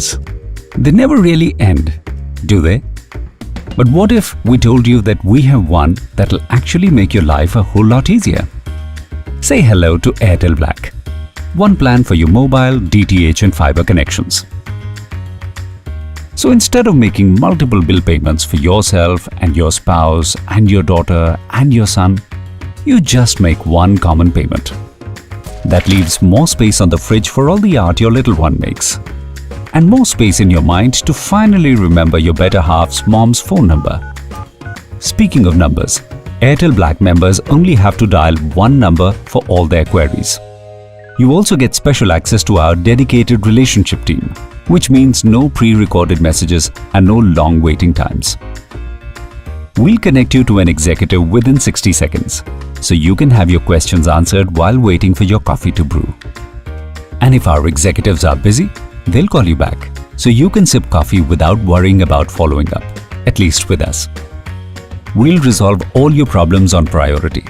plans. They never really end, do they? But what if we told you that we have one that'll actually make your life a whole lot easier? Say hello to Airtel Black. One plan for your mobile, DTH and fiber connections. So instead of making multiple bill payments for yourself and your spouse and your daughter and your son, you just make one common payment. That leaves more space on the fridge for all the art your little one makes. And more space in your mind to finally remember your better half's mom's phone number. Speaking of numbers, Airtel Black members only have to dial one number for all their queries. You also get special access to our dedicated relationship team, which means no pre-recorded messages and no long waiting times. We'll connect you to an executive within 60 seconds, so you can have your questions answered while waiting for your coffee to brew. And if our executives are busy, they'll call you back, so you can sip coffee without worrying about following up, at least with us. We'll resolve all your problems on priority.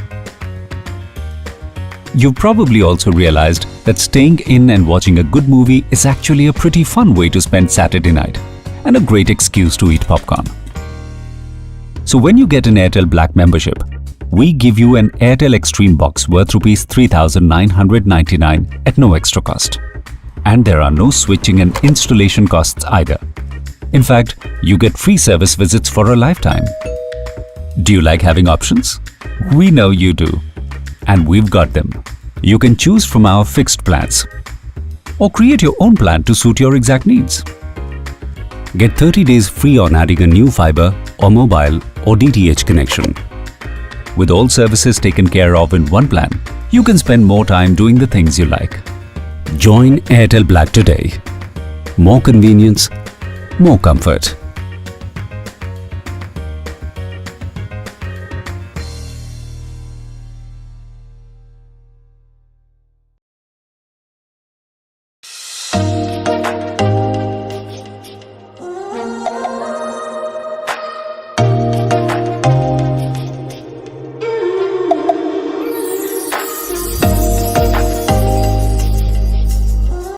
You've probably also realized that staying in and watching a good movie is actually a pretty fun way to spend Saturday night and a great excuse to eat popcorn. So when you get an Airtel Black membership, we give you an Airtel Xtreme box worth Rs 3,999 at no extra cost. And there are no switching and installation costs either. In fact, you get free service visits for a lifetime. Do you like having options? We know you do. And we've got them. You can choose from our fixed plans or create your own plan to suit your exact needs. Get 30 days free on adding a new fiber or mobile or DTH connection. With all services taken care of in one plan, you can spend more time doing the things you like. Join Airtel Black today. More convenience, more comfort.